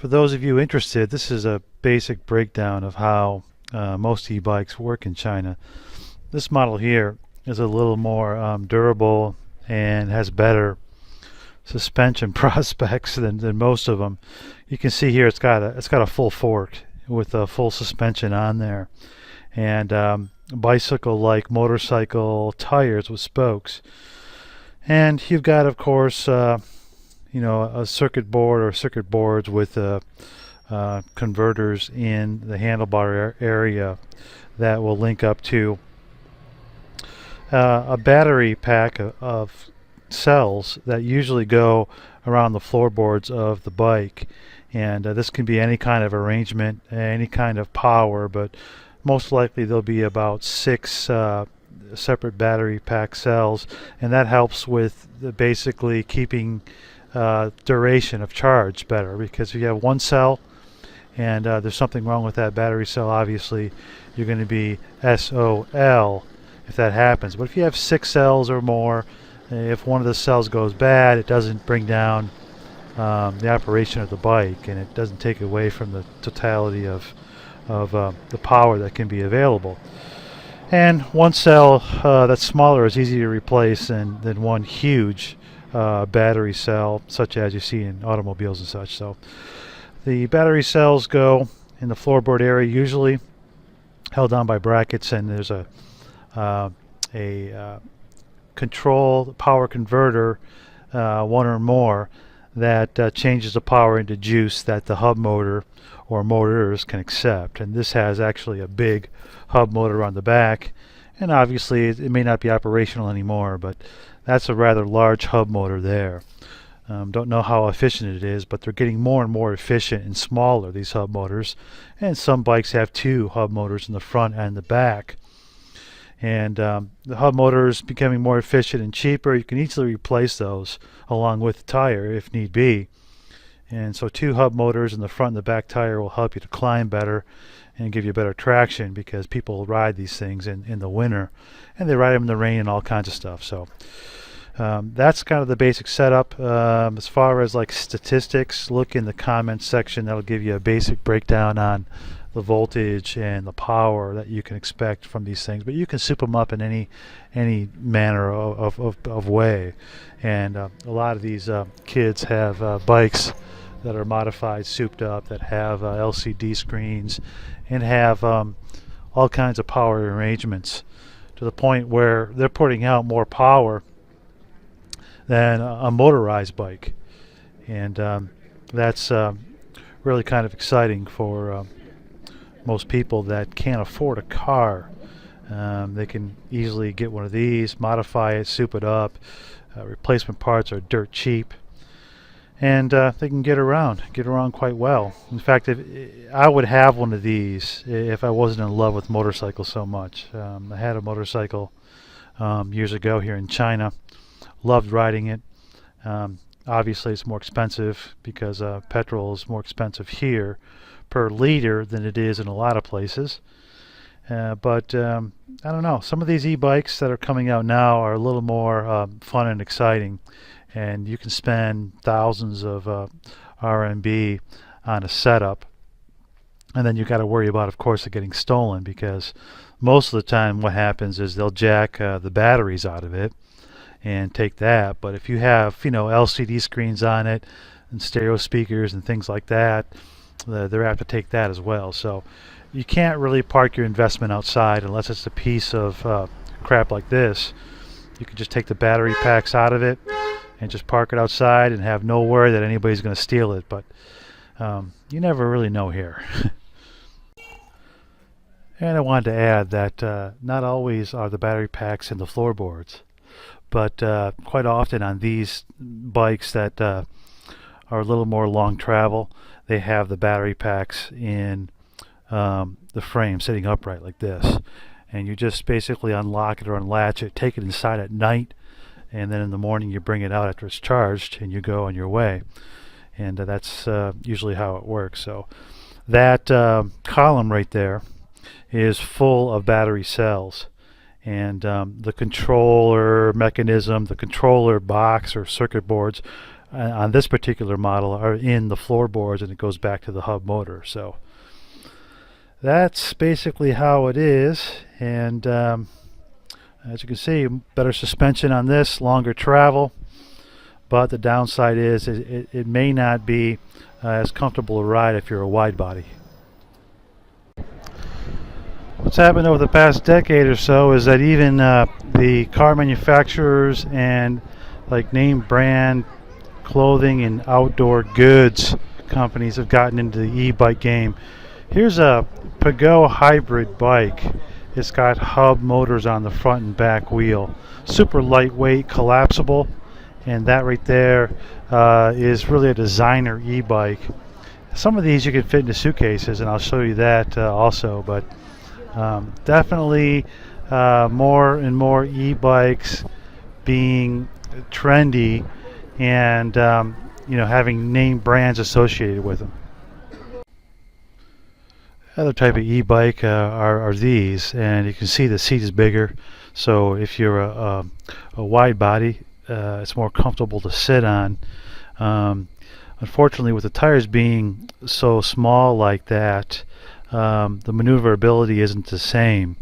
For those of you interested, this is a basic breakdown of how most e-bikes work in China. This model here is a little more durable and has better suspension prospects than most of them. You can see here it's got a full fork with a full suspension on there, and bicycle-like motorcycle tires with spokes. And you've got, of course, a circuit board or circuit boards with converters in the handlebar area that will link up to a battery pack of cells that usually go around the floorboards of the bike. And this can be any kind of arrangement, any kind of power, but most likely there'll be about 6 separate battery pack cells, and that helps with basically keeping duration of charge better, because if you have one cell and there's something wrong with that battery cell, obviously you're going to be SOL if that happens. But if you have 6 cells or more, if one of the cells goes bad, it doesn't bring down the operation of the bike, and it doesn't take away from the totality of the power that can be available. And one cell that's smaller is easier to replace than one huge battery cell, such as you see in automobiles and such. So the battery cells go in the floorboard area, usually held down by brackets, and there's a control power converter, one or more, that changes the power into juice that the hub motor or motors can accept. And this has actually a big hub motor on the back, and obviously it may not be operational anymore, but that's a rather large hub motor there. Don't know how efficient it is, but they're getting more and more efficient and smaller, these hub motors, and some bikes have 2 hub motors in the front and the back. And the hub motor is becoming more efficient and cheaper. You can easily replace those along with the tire if need be. And so 2 hub motors in the front and the back tire will help you to climb better and give you better traction, because people ride these things in the winter, and they ride them in the rain and all kinds of stuff. So that's kind of the basic setup. As far as like statistics, look in the comments section. That'll give you a basic breakdown on the voltage and the power that you can expect from these things, but you can soup them up in any manner of way. And a lot of these kids have bikes that are modified, souped up, that have LCD screens and have all kinds of power arrangements, to the point where they're putting out more power than a motorized bike. And that's really kind of exciting for most people that can't afford a car. They can easily get one of these, modify it, soup it up. Replacement parts are dirt cheap, and they can get around quite well. In fact, if I would have one of these if I wasn't in love with motorcycles so much. I had a motorcycle years ago here in China. Loved riding it. Obviously it's more expensive, because petrol is more expensive here per liter than it is in a lot of places. But I don't know, some of these e-bikes that are coming out now are a little more fun and exciting, and you can spend thousands of RMB on a setup, and then you got to worry about, of course, it getting stolen, because most of the time what happens is they'll jack the batteries out of it and take that. But if you have LCD screens on it and stereo speakers and things like that, they're apt to take that as well. So you can't really park your investment outside unless it's a piece of crap like this. You can just take the battery packs out of it and just park it outside and have no worry that anybody's going to steal it. But you never really know here. And I wanted to add that not always are the battery packs in the floorboards, but quite often on these bikes that are a little more long travel, they have the battery packs in the frame sitting upright like this, and you just basically unlock it or unlatch it, take it inside at night, and then in the morning you bring it out after it's charged and you go on your way. And that's usually how it works. So that column right there is full of battery cells, and the controller mechanism, the controller box or circuit boards, on this particular model are in the floorboards, and it goes back to the hub motor. So that's basically how it is. And as you can see, better suspension on this, longer travel, but the downside is it may not be as comfortable a ride if you're a wide body. What's happened over the past decade or so is that even the car manufacturers and like name brand clothing and outdoor goods companies have gotten into the e-bike game. Here's a Pago hybrid bike. It's got hub motors on the front and back wheel. Super lightweight, collapsible, and that right there is really a designer e-bike. Some of these you can fit into suitcases, and I'll show you that also, but definitely more and more e-bikes being trendy, and having name brands associated with them. Other type of e-bike are these, and you can see the seat is bigger, so if you're a wide body, it's more comfortable to sit on. Unfortunately, with the tires being so small like that, the maneuverability isn't the same,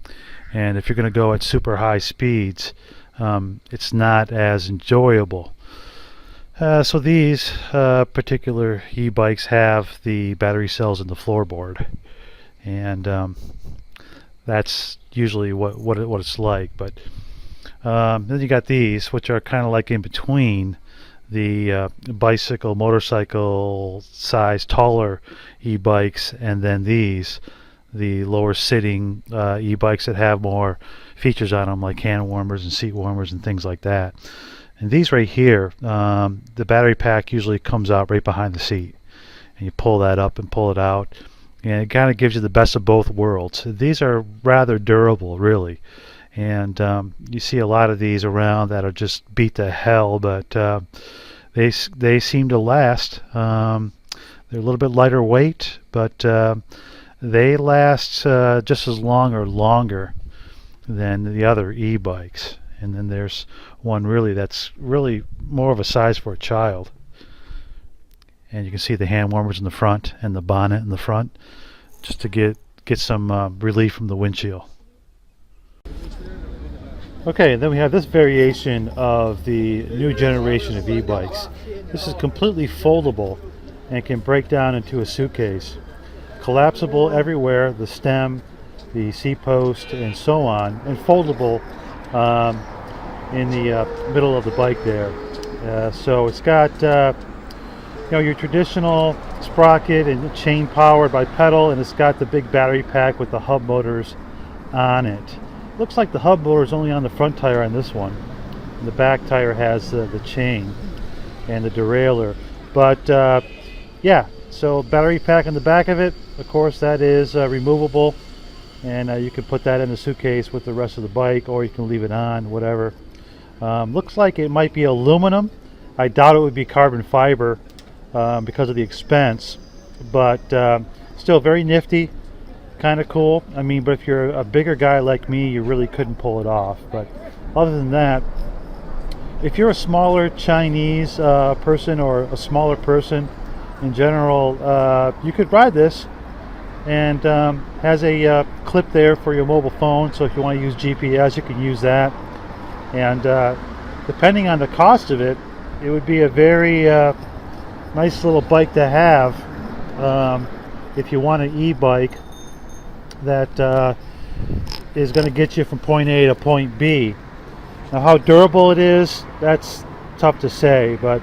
and if you're going to go at super high speeds, it's not as enjoyable. So these particular e-bikes have the battery cells in the floorboard, and that's usually what it's like. But then you got these, which are kind of like in between the bicycle, motorcycle size, taller e-bikes, and then these, the lower sitting e-bikes that have more features on them, like hand warmers and seat warmers and things like that. And these right here, the battery pack usually comes out right behind the seat, and you pull that up and pull it out, and it kind of gives you the best of both worlds. These are rather durable, really, and you see a lot of these around that are just beat to hell, but they seem to last. They're a little bit lighter weight, but they last just as long or longer than the other e-bikes. And then there's one that's really more of a size for a child. And you can see the hand warmers in the front and the bonnet in the front, just to get some relief from the windshield. Okay, and then we have this variation of the new generation of e-bikes. This is completely foldable and can break down into a suitcase. Collapsible everywhere, the stem, the seat post, and so on, and foldable in the middle of the bike there. So it's got your traditional sprocket and chain powered by pedal, and it's got the big battery pack with the hub motors on it. Looks like the hub motor is only on the front tire on this one. And the back tire has the chain and the derailleur. But yeah, so battery pack on the back of it, of course, that is removable, and you can put that in the suitcase with the rest of the bike, or you can leave it on, whatever. Looks like it might be aluminum. I doubt it would be carbon fiber because of the expense, but still very nifty, kind of cool. I mean, but if you're a bigger guy like me, you really couldn't pull it off. But other than that, if you're a smaller Chinese person, or a smaller person in general, you could ride this, and has a clip there for your mobile phone, so if you want to use GPS, you can use that. And depending on the cost of it, it would be a very nice little bike to have if you want an e-bike that is going to get you from point A to point B. Now, how durable it is, that's tough to say, but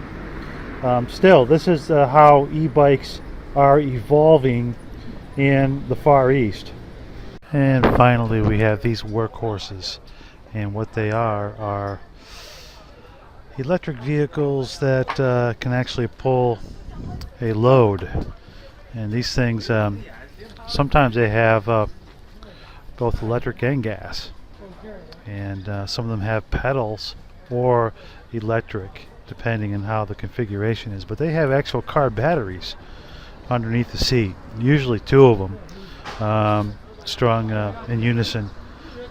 still, this is how e-bikes are evolving in the Far East. And finally, we have these workhorses, and what they are electric vehicles that can actually pull a load. And these things, sometimes they have both electric and gas, and some of them have pedals or electric, depending on how the configuration is, but they have actual car batteries underneath the seat, usually two of them, strung in unison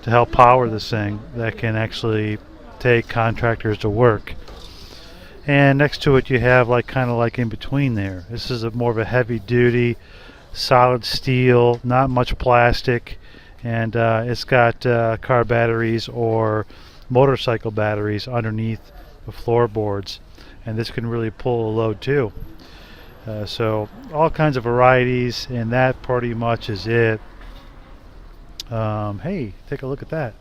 to help power this thing, that can actually take contractors to work. And next to it you have like kind of like in between there. This is a more of a heavy duty solid steel, not much plastic, and it's got car batteries or motorcycle batteries underneath the floorboards, and this can really pull a load too. So all kinds of varieties, and that pretty much is it. Hey, take a look at that.